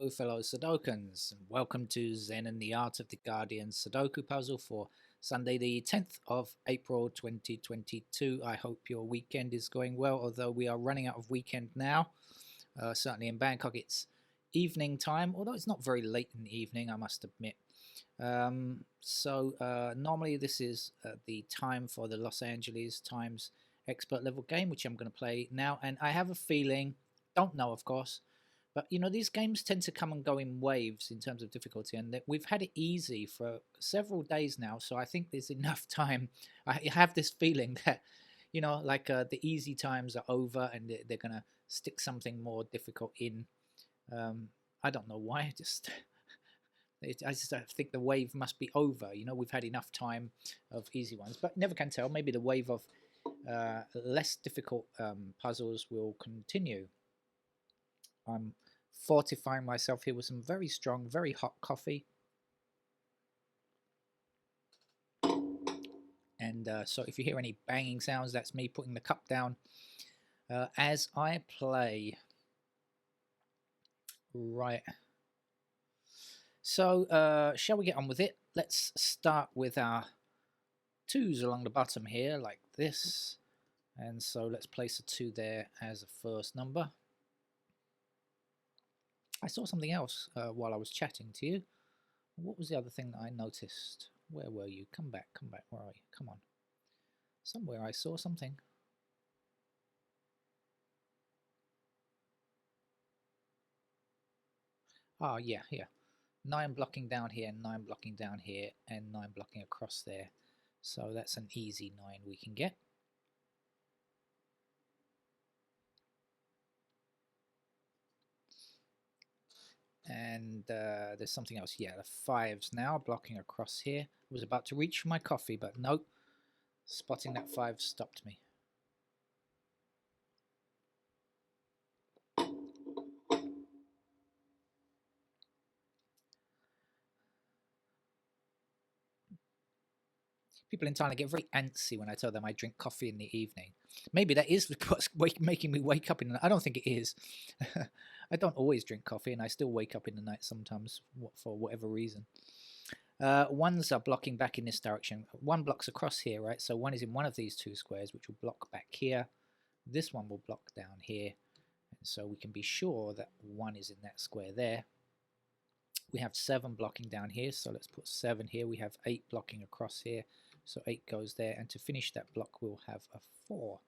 Hello, fellow Sudokans, and welcome to Zen and the Art of the Guardian Sudoku puzzle for Sunday, the 10th of April 2022. I hope your weekend is going well, although we are running out of weekend now. Certainly in Bangkok, it's evening time, although it's not very late in the evening, I must admit. Normally, this is the time for the Los Angeles Times expert level game, which I'm going to play now, and I have a feeling, don't know, of course. But you know, these games tend to come and go in waves in terms of difficulty, and we've had it easy for several days now. So I think there's enough time. I have this feeling that, you know, like the easy times are over, and they're gonna stick something more difficult in. I don't know why. I just think the wave must be over. You know, we've had enough time of easy ones, but never can tell. Maybe the wave of less difficult puzzles will continue. I'm fortifying myself here with some very strong, very hot coffee. And so if you hear any banging sounds, that's me putting the cup down as I play. Right. So shall we get on with it? Let's start with our twos along the bottom here, like this. And so let's place a 2 there as a first number. I saw something else while I was chatting to you. What was the other thing that I noticed? Where were you? Come back, where are you? Come on. Somewhere I saw something. Oh, yeah, here. 9 blocking down here, 9 blocking down here, and 9 blocking across there. So that's an easy 9 we can get. And there's something else. Yeah, the 5's now blocking across here. I was about to reach for my coffee, but nope. Spotting that 5 stopped me. People in Thailand get very antsy when I tell them I drink coffee in the evening. Maybe that is what's making me wake up in the night. I don't think it is. I don't always drink coffee, and I still wake up in the night sometimes for whatever reason. Ones are blocking back in this direction. 1 blocks across here, right? So 1 is in one of these 2 squares, which will block back here. This one will block down here. And so we can be sure that 1 is in that square there. We have 7 blocking down here, so let's put 7 here. We have 8 blocking across here, so 8 goes there. And to finish that block, we'll have a 4.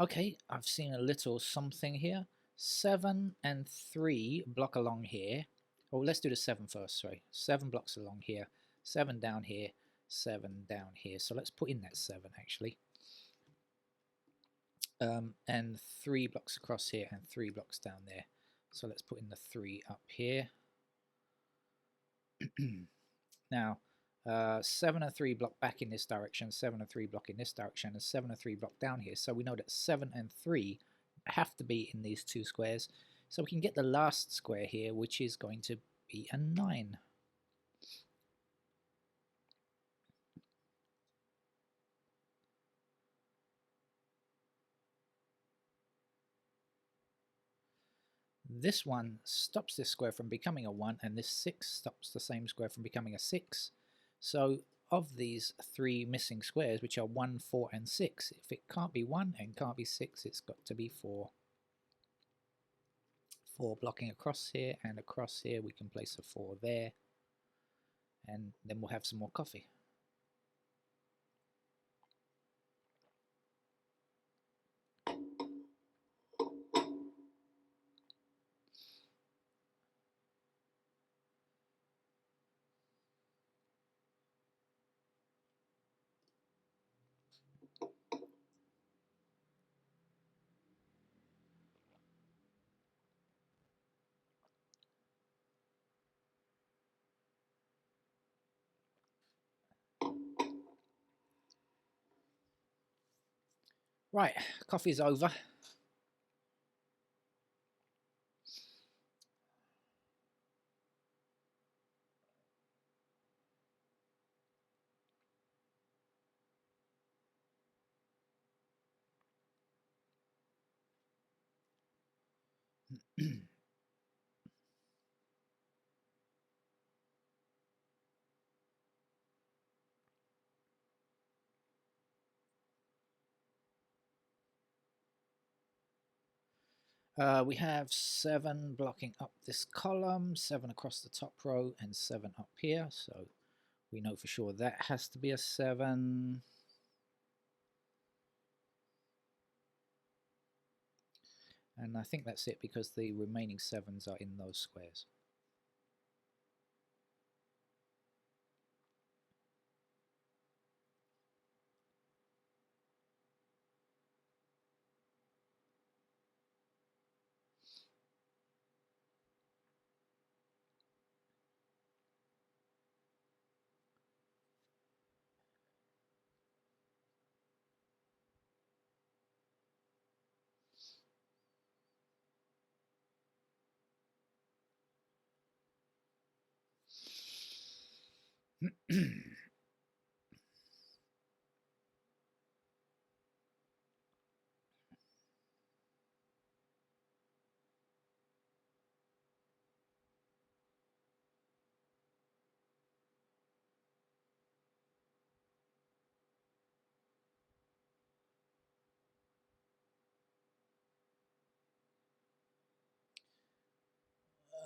Okay, I've seen a little something here. 7 and 3 block along here. Oh, let's do the 7 first, sorry. 7 blocks along here, 7 down here, 7 down here. So let's put in that 7 actually. And 3 blocks across here and 3 blocks down there. So let's put in the 3 up here. Now, 7 and 3 block back in this direction, 7 and 3 block in this direction, and 7 and 3 block down here. So we know that 7 and 3 have to be in these 2 squares. So we can get the last square here, which is going to be a 9. This one stops this square from becoming a 1, and this 6 stops the same square from becoming a 6. So of these 3 missing squares, which are 1, 4, and 6, if it can't be 1 and can't be 6, it's got to be 4. 4 blocking across here, and across here we can place a 4 there, and then we'll have some more coffee. Right, coffee's over. We have 7 blocking up this column, 7 across the top row, and 7 up here. So we know for sure that has to be a 7. And I think that's it because the remaining 7s are in those squares.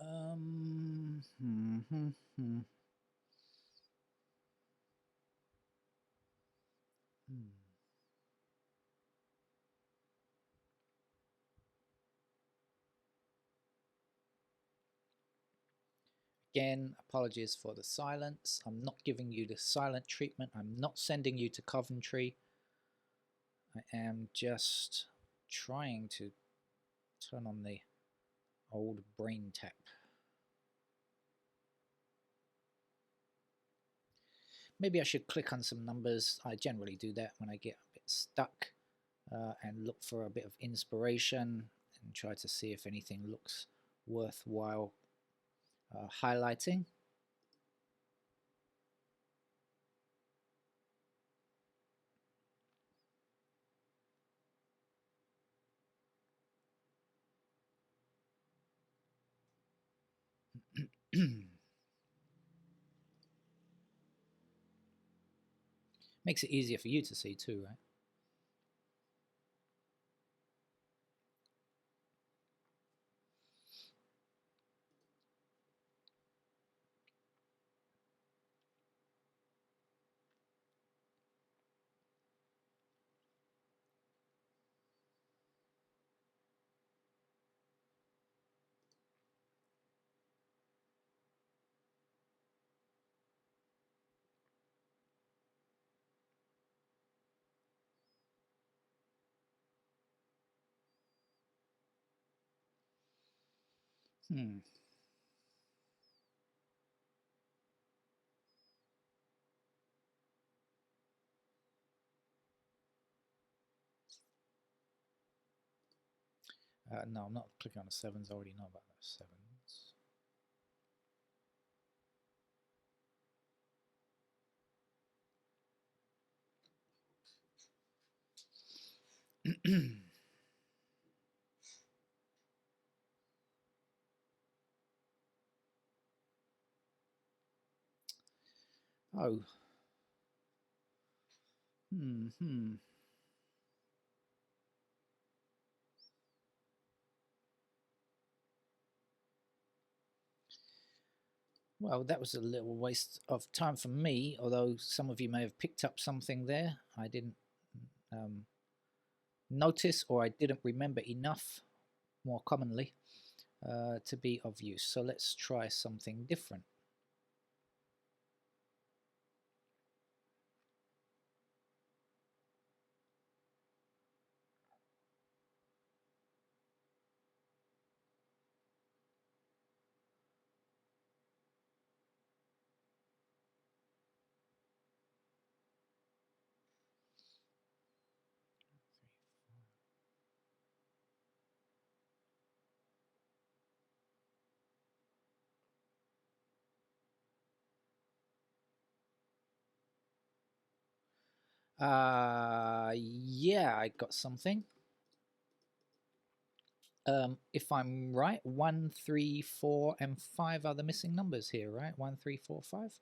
um, hmm, hmm, hmm. Hmm. Again, apologies for the silence. I'm not giving you the silent treatment. I'm not sending you to Coventry. I am just trying to turn on the old brain tap. Maybe I should click on some numbers. I generally do that when I get a bit stuck and look for a bit of inspiration and try to see if anything looks worthwhile highlighting. Makes it easier for you to see too, right? Hmm. No, I'm not clicking on the sevens. I already know about those sevens. Oh. Hmm. Well, that was a little waste of time for me, although some of you may have picked up something there I didn't um, notice or I didn't remember enough, more commonly, to be of use. So let's try something different. Yeah, I got something. If I'm right, 1, 3, 4, and 5 are the missing numbers here, right? 1, 3, 4, 5.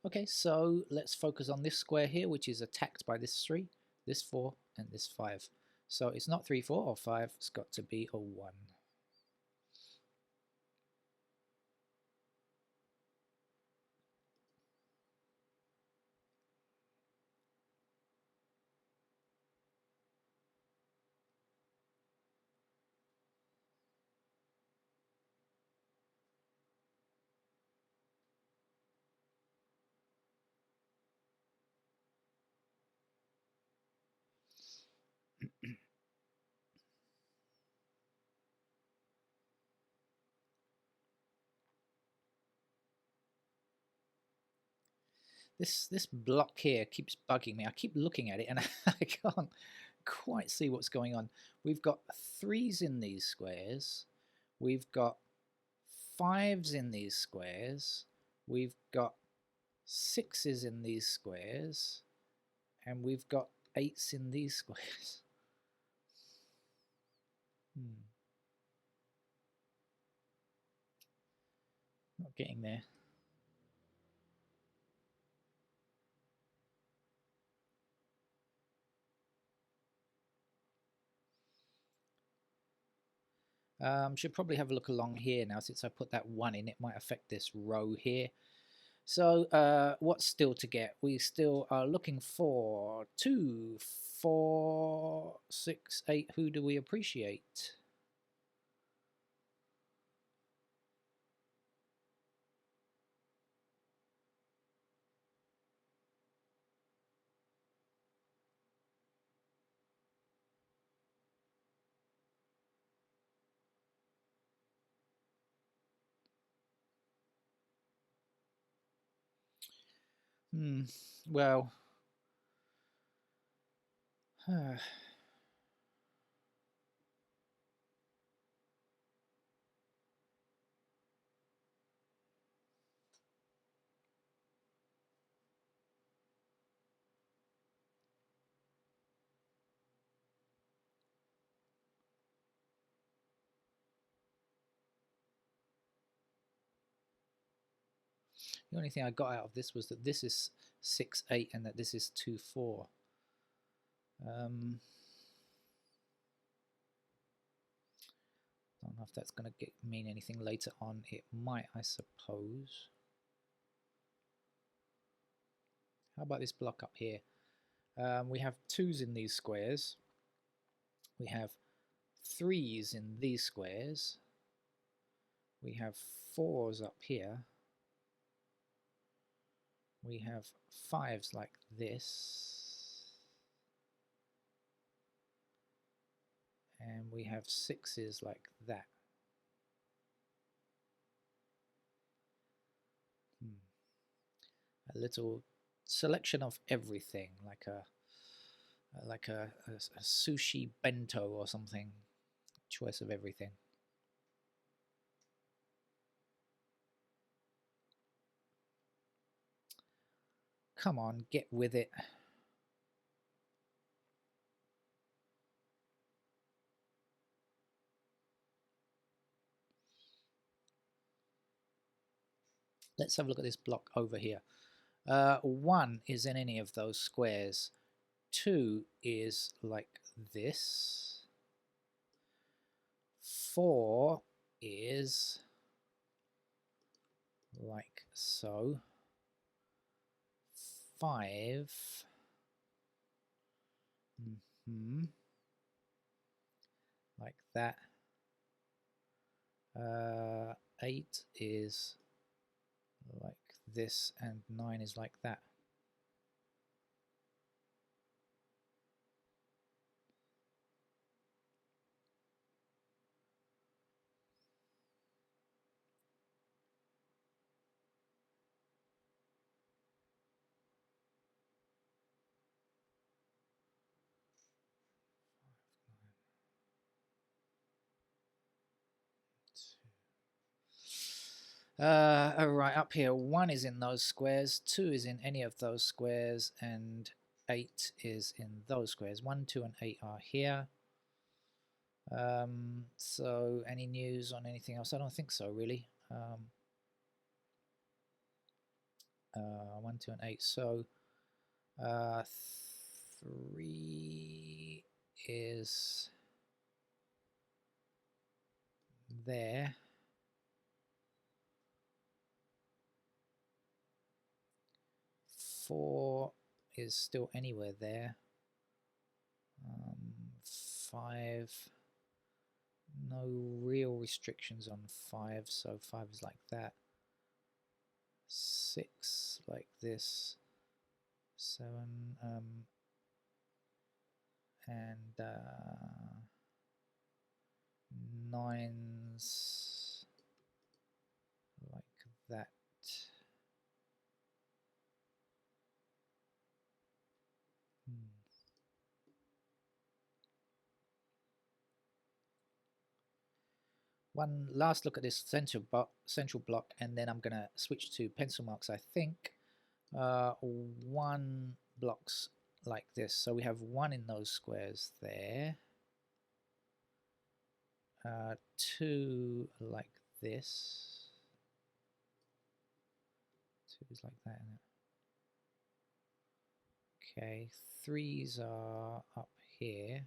Okay, so let's focus on this square here, which is attacked by this 3, this 4, and this 5. So it's not 3, 4, or 5. It's got to be a 1. This block here keeps bugging me. I keep looking at it and I can't quite see what's going on. We've got 3s in these squares. We've got 5s in these squares. We've got 6s in these squares. And we've got 8s in these squares. Not getting there. Should probably have a look along here now since I put that 1 in. It might affect this row here. So what's still to get? We still are looking for 2, 4, 6, 8. Who do we appreciate? Well, the only thing I got out of this was that this is 6, 8 and that this is 2, 4. Don't know if that's going to mean anything later on. It might, I suppose. How about this block up here? We have 2s in these squares. We have 3s in these squares. We have 4s up here. We have 5s like this. And we have 6s like that. A little selection of everything, like a sushi bento or something. Choice of everything. Come on, get with it. Let's have a look at this block over here. 1 is in any of those squares. 2 is like this. 4 is like so. 5 like that. 8 is like this and 9 is like that. Right up here, 1 is in those squares, 2 is in any of those squares, and 8 is in those squares. 1, 2, and 8 are here. So any news on anything else? I don't think so, really. 1, 2, and 8. So 3 is there. 4 is still anywhere there. 5, no real restrictions on 5, so 5 is like that. 6 like this. 7 and 9's like that. One last look at this central block, and then I'm going to switch to pencil marks, I think. 1 blocks like this. So we have 1 in those squares there. 2 like this. 2 is like that, isn't it? Okay, 3's are up here.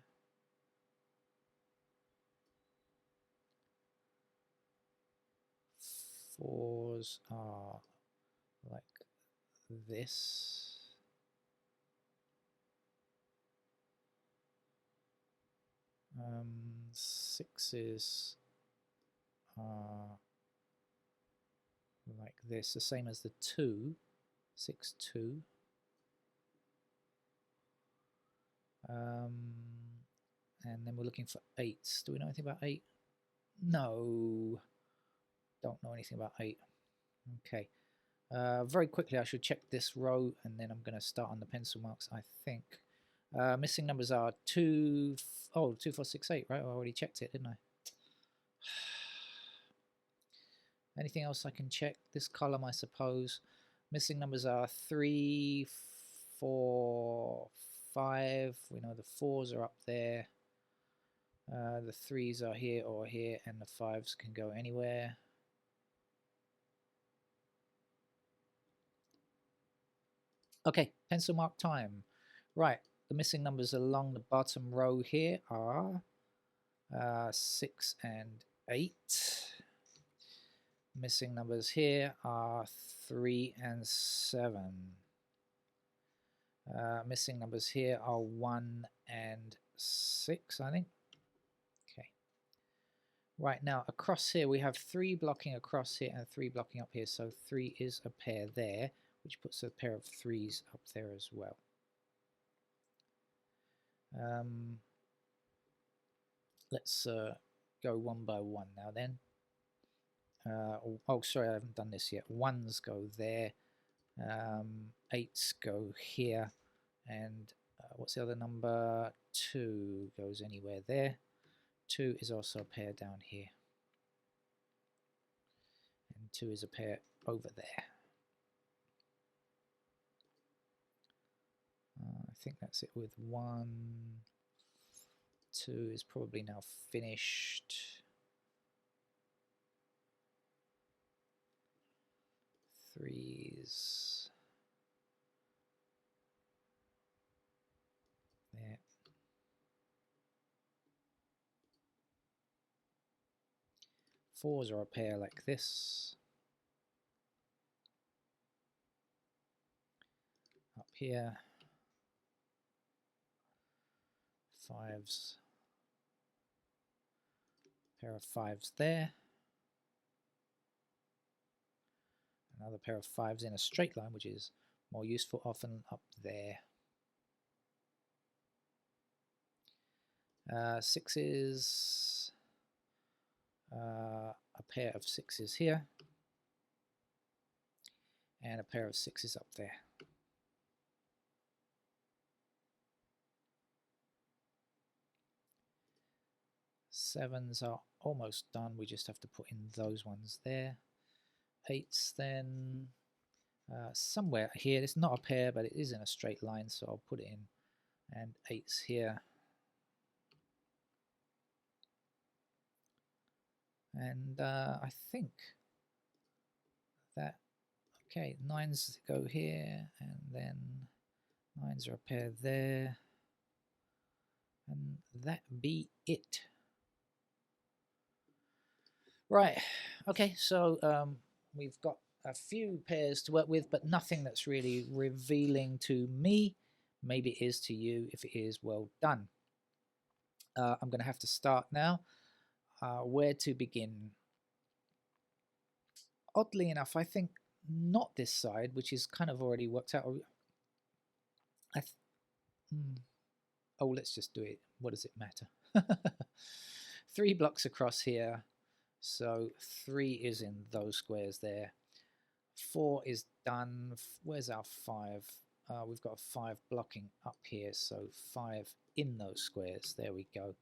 4's are like this. 6's are like this, the same as the 2. 6, 2. And then we're looking for 8s. Do we know anything about 8? No. Don't know anything about 8. Okay. Very quickly, I should check this row, and then I'm going to start on the pencil marks, I think. Missing numbers are 2, 2, 4, 6, 8, right? I already checked it, didn't I? Anything else I can check? This column, I suppose. Missing numbers are 3, 4, 5. We know the 4's are up there. The 3's are here or here, and the 5's can go anywhere. Okay, pencil mark time. Right, the missing numbers along the bottom row here are 6 and 8. Missing numbers here are 3 and 7. Missing numbers here are 1 and 6, I think. Okay. Right, now across here we have 3 blocking across here and 3 blocking up here. So 3 is a pair there, which puts a pair of 3's up there as well. Let's go one by one now then. Oh, sorry, I haven't done this yet. 1's go there. 8's go here. And what's the other number? 2 goes anywhere there. 2 is also a pair down here. And 2 is a pair over there. I think that's it with 1. 2 is probably now finished. 3's there. 4's are a pair like this. Up here. 5's. Pair of 5's there. Another pair of 5's in a straight line, which is more useful, often up there. 6's. A pair of 6's here. And a pair of 6's up there. Sevens are almost done. We just have to put in those ones there. 8's then. somewhere here. It's not a pair, but it is in a straight line, so I'll put it in. And 8's here. And I think that, okay, 9's go here, and then 9's are a pair there. And that be it. Right, okay, so we've got a few pairs to work with, but nothing that's really revealing to me. Maybe it is to you. If it is, well done. I'm going to have to start now. Where to begin? Oddly enough, I think not this side, which is kind of already worked out. Oh, let's just do it. What does it matter? 3 blocks across here. So 3 is in those squares there. 4 is done. Where's our 5? We've got a 5 blocking up here. So 5 in those squares. There we go.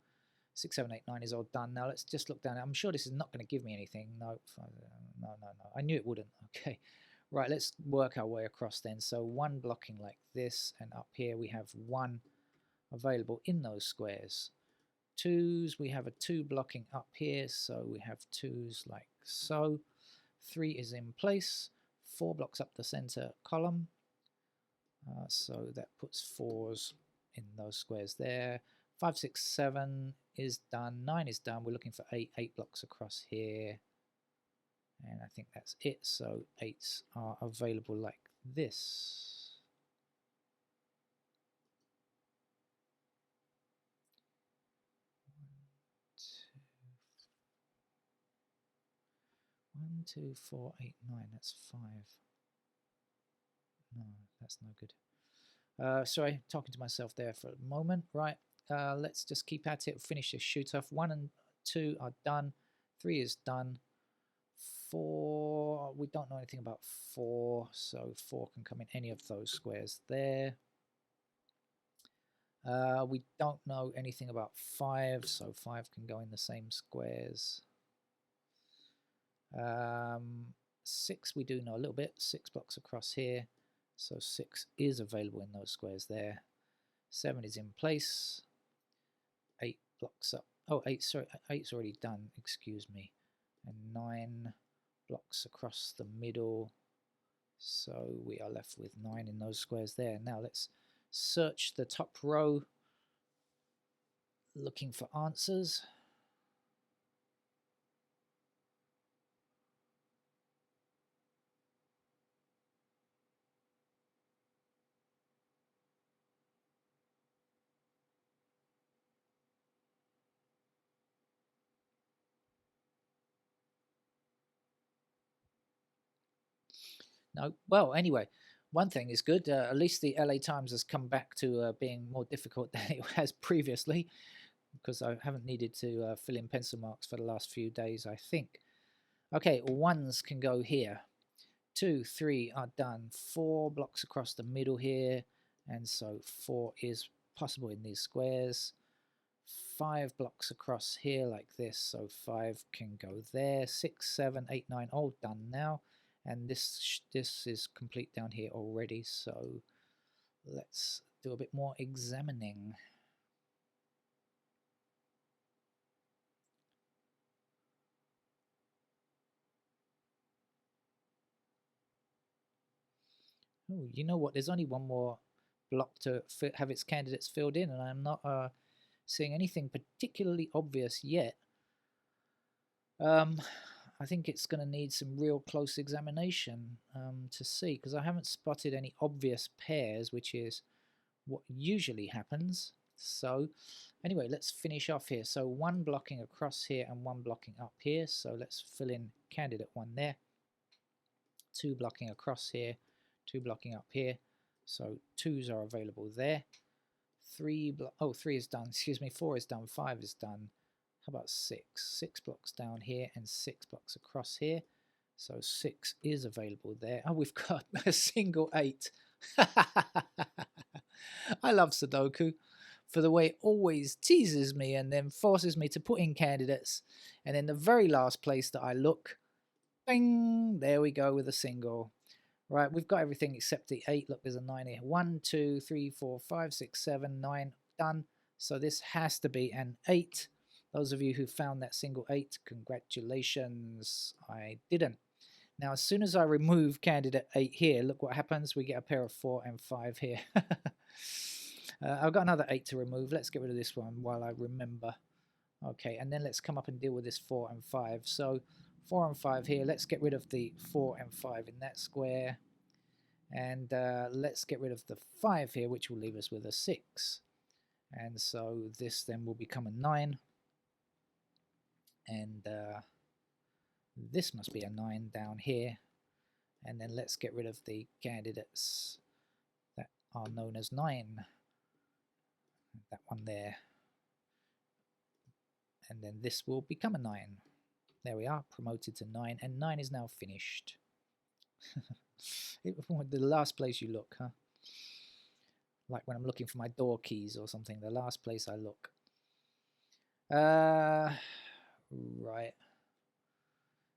6, 7, 8, 9 is all done. Now let's just look down. I'm sure this is not going to give me anything. No. I knew it wouldn't. Okay. Right, let's work our way across then. So 1 blocking like this, and up here we have 1 available in those squares. 2's, we have a 2 blocking up here, so we have 2's like so. 3 is in place. 4 blocks up the center column. So that puts 4's in those squares there. 5, 6, 7 is done. 9 is done. We're looking for 8. 8 blocks across here. And I think that's it. So 8's are available like this. One, two, 4, 8, 9. That's 5. No, that's no good. Sorry, talking to myself there for a moment. Right, let's just keep at it. Finish this shoot off. 1 and 2 are done. 3 is done. 4, we don't know anything about 4, so 4 can come in any of those squares there. We don't know anything about 5, so 5 can go in the same squares. 6 we do know a little bit. 6 blocks across here, so 6 is available in those squares there. 7 is in place. 8 blocks up. Oh, 8, sorry, 8's already done, excuse me. And 9 blocks across the middle, so we are left with 9 in those squares there. Now let's search the top row looking for answers. No, well, anyway, one thing is good. At least the LA Times has come back to being more difficult than it has previously, because I haven't needed to fill in pencil marks for the last few days, I think. Okay, 1's can go here. 2, 3 are done. 4 blocks across the middle here, and so 4 is possible in these squares. 5 blocks across here like this, so 5 can go there. 6, 7, 8, 9 all done now. And this is complete down here already, so let's do a bit more examining. Oh, you know what? There's only one more block to have its candidates filled in, and I'm not seeing anything particularly obvious yet. I think it's going to need some real close examination to see, because I haven't spotted any obvious pairs, which is what usually happens. So anyway, let's finish off here. So 1 blocking across here and 1 blocking up here. So let's fill in candidate 1 there. 2 blocking across here, 2 blocking up here. So 2's are available there. 3 is done. Excuse me. 4 is done. 5 is done. How about 6? 6 blocks down here and 6 blocks across here. So 6 is available there. Oh, we've got a single 8. I love Sudoku for the way it always teases me and then forces me to put in candidates. And in the very last place that I look, bing, there we go with a single. Right, we've got everything except the 8. Look, there's a 9 here. 1, 2, 3, 4, 5, 6, 7, 9. Done. So this has to be an 8. Those of you who found that single 8, congratulations. I didn't. Now, as soon as I remove candidate 8 here, look what happens. We get a pair of 4 and 5 here. I've got another 8 to remove. Let's get rid of this one while I remember. Okay, and then let's come up and deal with this 4 and 5. So 4 and 5 here. Let's get rid of the 4 and 5 in that square. And let's get rid of the 5 here, which will leave us with a 6. And so this then will become a 9. And this must be a 9 down here. And then let's get rid of the candidates that are known as 9. That one there. And then this will become a 9. There we are, promoted to 9. And 9 is now finished. The last place you look, huh? Like when I'm looking for my door keys or something, the last place I look. Right.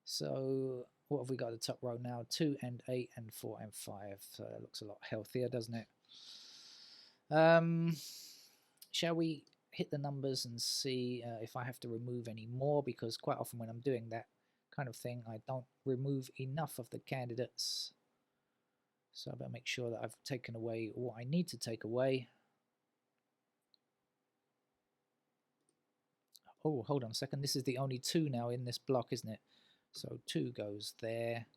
So what have we got at the top row now? 2 and 8 and 4 and 5. So that looks a lot healthier, doesn't it? Shall we hit the numbers and see if I have to remove any more? Because quite often when I'm doing that kind of thing, I don't remove enough of the candidates. So I better make sure that I've taken away what I need to take away. Oh, hold on a second. This is the only 2 now in this block, isn't it? So 2 goes there.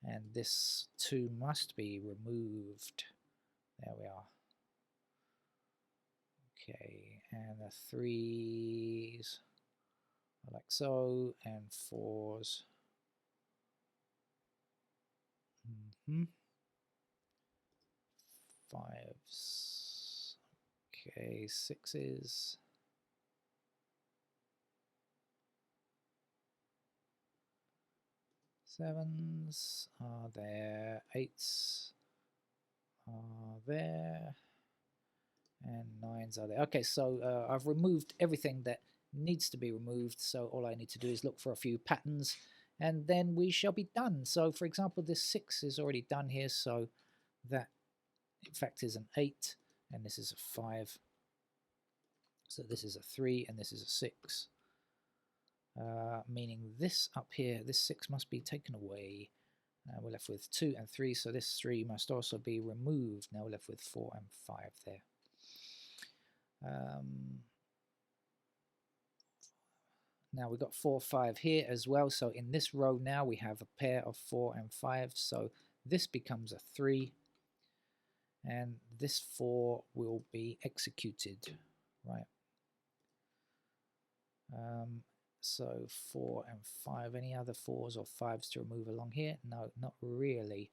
And this 2 must be removed. There we are. Okay, and the 3s like so, and 4s. 5s. Okay, 6s. 7s are there. 8s are there. And 9s are there. Okay, so I've removed everything that needs to be removed. So all I need to do is look for a few patterns and then we shall be done. So for example, this 6 is already done here. So that in fact is an 8 and this is a 5. So this is a 3 and this is a 6. Meaning this up here, this 6 must be taken away. We're left with 2 and 3. So this 3 must also be removed. Now we're left with 4 and 5 there. Now we've got 4, 5 here as well. So in this row now we have a pair of 4 and 5. So this becomes a 3. And this 4 will be executed, right? So 4 and 5. Any other 4s or 5s to remove along here? No, not really.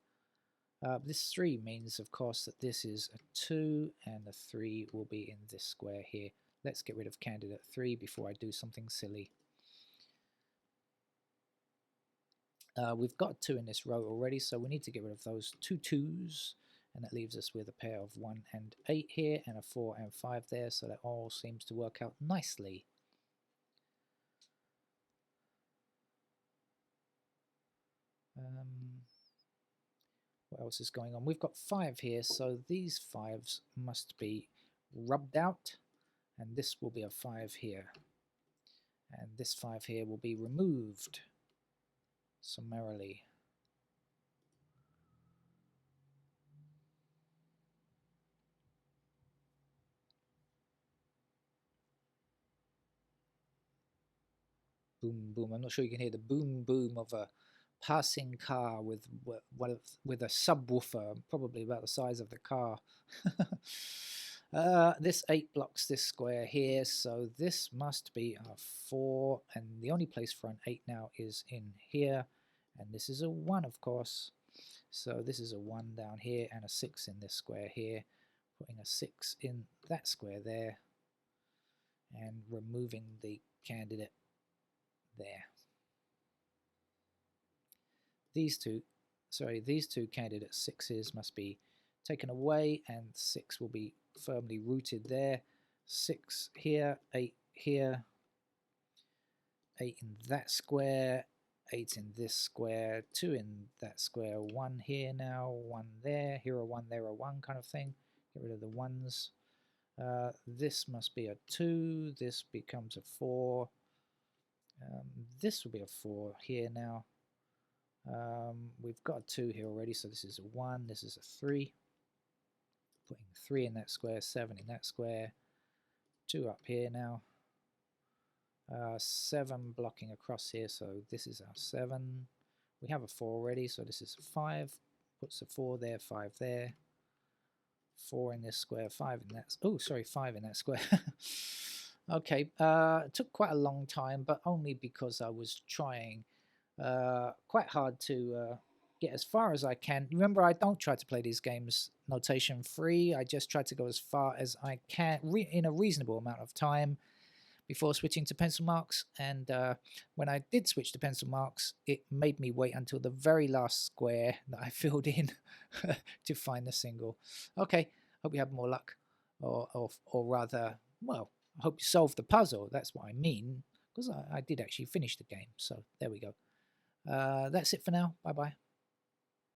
This 3 means, of course, that this is a 2 and the 3 will be in this square here. Let's get rid of candidate 3 before I do something silly. We've got 2 in this row already, so we need to get rid of those 2 2s. And that leaves us with a pair of 1 and 8 here and a 4 and 5 there. So that all seems to work out nicely. What else is going on? We've got 5 here, so these 5s must be rubbed out, and this will be a 5 here. And this 5 here will be removed summarily. Boom, boom. I'm not sure you can hear the boom, boom of a passing car with a subwoofer, probably about the size of the car. This 8 blocks this square here, so this must be a 4, and the only place for an 8 now is in here, and this is a 1, of course. So this is a 1 down here and a 6 in this square here, putting a 6 in that square there, and removing the candidate there. These two candidate 6s must be taken away, and 6 will be firmly rooted there. 6 here, 8 here, 8 in that square, 8 in this square, 2 in that square, 1 here now, 1 there, here a 1, there a 1 kind of thing. Get rid of the 1s. This must be a 2, this becomes a 4. This will be a 4 here now. We've got a 2 here already, so this is a 1, this is a 3. Putting 3 in that square, 7 in that square, 2 up here now. 7 blocking across here, so this is our 7. We have a 4 already, so this is a 5. Puts a 4 there, 5 there. 4 in this square, 5 in that. Oh, sorry, 5 in that square. Okay, it took quite a long time, but only because I was trying quite hard to get as far as I can. Remember, I don't try to play these games notation free. I just try to go as far as I can in a reasonable amount of time before switching to pencil marks. And when I did switch to pencil marks, it made me wait until the very last square that I filled in to find the single. Okay, hope you have more luck, or rather, well, I hope you solve the puzzle. That's what I mean, because I did actually finish the game. So there we go. That's it for now. Bye bye.